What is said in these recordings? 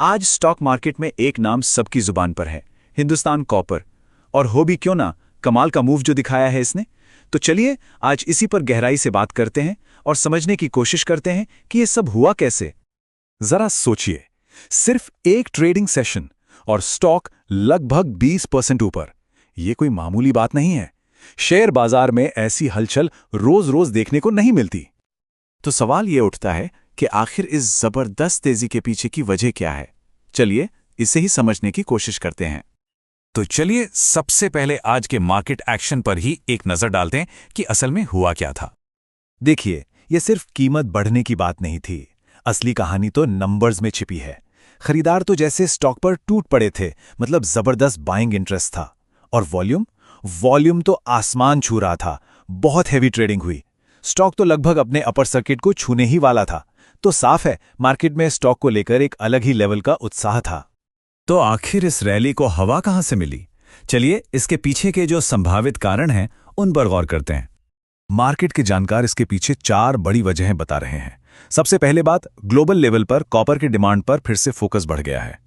आज stock market में एक नाम सबकी जुबान पर है, हिंदुस्तान कॉपर। और हो भी क्यों ना, कमाल का मूव जो दिखाया है इसने। तो चलिए आज इसी पर गहराई से बात करते हैं और समझने की कोशिश करते हैं कि ये सब हुआ कैसे। जरा सोचिए, सिर्फ एक ट्रेडिंग सेशन और स्टॉक लगभग 20% ऊपर। ये कोई मामूली बात नहीं है। शेयर बाजार में ऐसी हलचल रोज रोज देखने को नहीं मिलती। तो सवाल ये उठता है कि आखिर इस जबरदस्त तेजी के पीछे की वजह क्या है। चलिए इसे ही समझने की कोशिश करते हैं। तो चलिए सबसे पहले आज के मार्केट एक्शन पर ही एक नजर डालते हैं कि असल में हुआ क्या था। देखिए, ये सिर्फ कीमत बढ़ने की बात नहीं थी। असली कहानी तो नंबर्स में छिपी है। खरीदार तो जैसे स्टॉक पर टूट पड़े थे, मतलब जबरदस्त बाइंग इंटरेस्ट था। और वॉल्यूम तो आसमान छू रहा था। बहुत हैवी ट्रेडिंग हुई। स्टॉक तो लगभग अपने अपर सर्किट को छूने ही वाला था। तो साफ है, मार्केट में स्टॉक को लेकर एक अलग ही लेवल का उत्साह था। तो आखिर इस रैली को हवा कहां से मिली? चलिए इसके पीछे के जो संभावित कारण हैं उन पर गौर करते हैं। मार्केट के जानकार इसके पीछे 4 बड़ी वजहें बता रहे हैं। सबसे पहले बात, ग्लोबल लेवल पर कॉपर की डिमांड पर फिर से फोकस बढ़ गया है।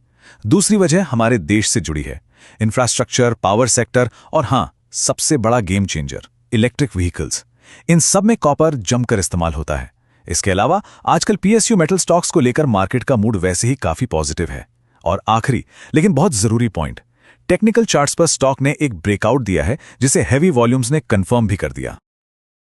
दूसरी वजह हमारे देश से जुड़ी है, इंफ्रास्ट्रक्चर, पावर सेक्टर और हां, सबसे बड़ा गेम चेंजर, इलेक्ट्रिक व्हीकल्स। इन सब में कॉपर जमकर इस्तेमाल होता है। इसके अलावा आजकल पीएसयू मेटल स्टॉक्स को लेकर मार्केट का मूड वैसे ही काफी पॉजिटिव है। और आखिरी लेकिन बहुत जरूरी पॉइंट, टेक्निकल चार्ट्स पर स्टॉक ने एक ब्रेकआउट दिया है जिसे हैवी वॉल्यूम्स ने कंफर्म भी कर दिया।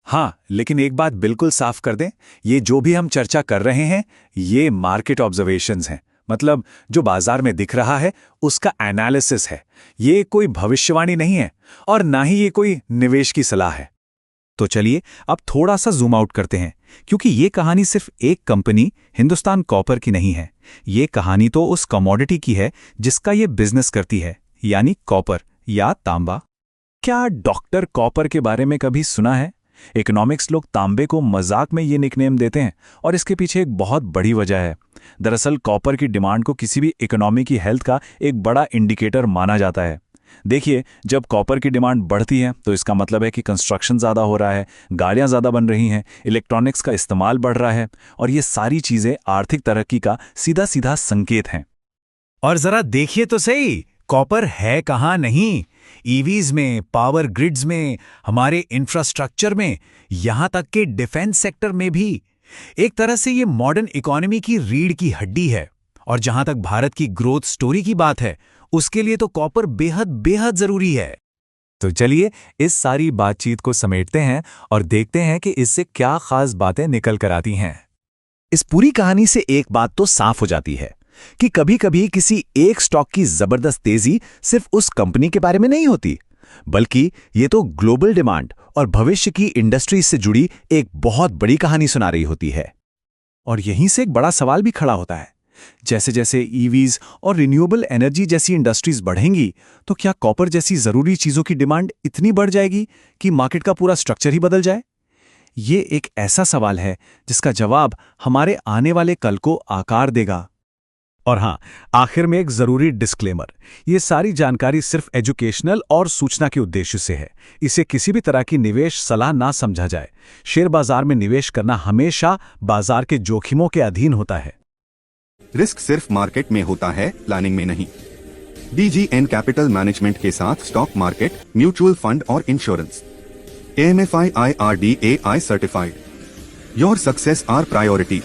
हाँ, लेकिन एक बात बिल्कुल साफ कर दें, ये जो भी हम चर्चा कर रहे हैं ये मार्केट ऑब्जर्वेशंस हैं। मतलब जो बाजार में दिख रहा है उसका एनालिसिस है। ये कोई भविष्यवाणी नहीं है और ना ही ये कोई निवेश की सलाह है। तो चलिए अब थोड़ा सा जूम आउट करते हैं, क्योंकि ये कहानी सिर्फ एक कंपनी हिंदुस्तान कॉपर की नहीं है। ये कहानी तो उस कमोडिटी की है जिसका ये बिजनेस करती है, यानी कॉपर या तांबा। क्या डॉक्टर कॉपर के बारे में कभी सुना है? इकोनॉमिक्स लोग तांबे को मजाक में ये निकनेम देते हैं और इसके पीछे एक बहुत बड़ी वजह है। दरअसल कॉपर की डिमांड को किसी भी इकोनॉमी की हेल्थ का एक बड़ा इंडिकेटर माना जाता है। देखिए, जब कॉपर की डिमांड बढ़ती है तो इसका मतलब है कि कंस्ट्रक्शन ज़्यादा हो रहा है, गाड़ियाँ ज़्यादा बन रही हैं, इलेक्ट्रॉनिक्स का इस्तेमाल बढ़ रहा है और ये सारी चीज़ें आर्थिक तरक्की का सीधा सीधा संकेत हैं। और ज़रा देखिए तो सही, कॉपर है कहाँ नहीं। ईवीज में, पावर ग्रिड्स में, हमारे इंफ्रास्ट्रक्चर में, यहाँ तक कि डिफेंस सेक्टर में भी। एक तरह से ये मॉडर्न इकोनॉमी की रीढ़ की हड्डी है। और जहाँ तक भारत की ग्रोथ स्टोरी की बात है, उसके लिए तो कॉपर बेहद बेहद जरूरी है। तो चलिए इस सारी बातचीत को समेटते हैं और देखते हैं कि इससे क्या खास बातें निकल कर आती हैं। इस पूरी कहानी से एक बात तो साफ हो जाती है कि कभी-कभी किसी एक स्टॉक की जबरदस्त तेजी सिर्फ उस कंपनी के बारे में नहीं होती, बल्कि ये तो ग्लोबल डिमांड और भविष्य की इंडस्ट्री से जुड़ी एक बहुत बड़ी कहानी सुना रही होती है। और यहीं से एक बड़ा सवाल भी खड़ा होता है, जैसे जैसे ईवीज और रिन्यूएबल एनर्जी जैसी इंडस्ट्रीज बढ़ेंगी तो क्या कॉपर जैसी जरूरी चीजों की डिमांड इतनी बढ़ जाएगी कि मार्केट का पूरा स्ट्रक्चर ही बदल जाए? ये एक ऐसा सवाल है जिसका जवाब हमारे आने वाले कल को आकार देगा। और हां, आखिर में एक जरूरी डिस्क्लेमर, ये सारी जानकारी सिर्फ एजुकेशनल और सूचना के उद्देश्य से है। इसे किसी भी तरह की निवेश सलाह ना समझा जाए। शेयर बाजार में निवेश करना हमेशा बाजार के जोखिमों के अधीन होता है। रिस्क सिर्फ मार्केट में होता है, प्लानिंग में नहीं। DGN कैपिटल मैनेजमेंट के साथ स्टॉक मार्केट, म्यूचुअल फंड और insurance. AMFI IRDAI certified. Your success are priority.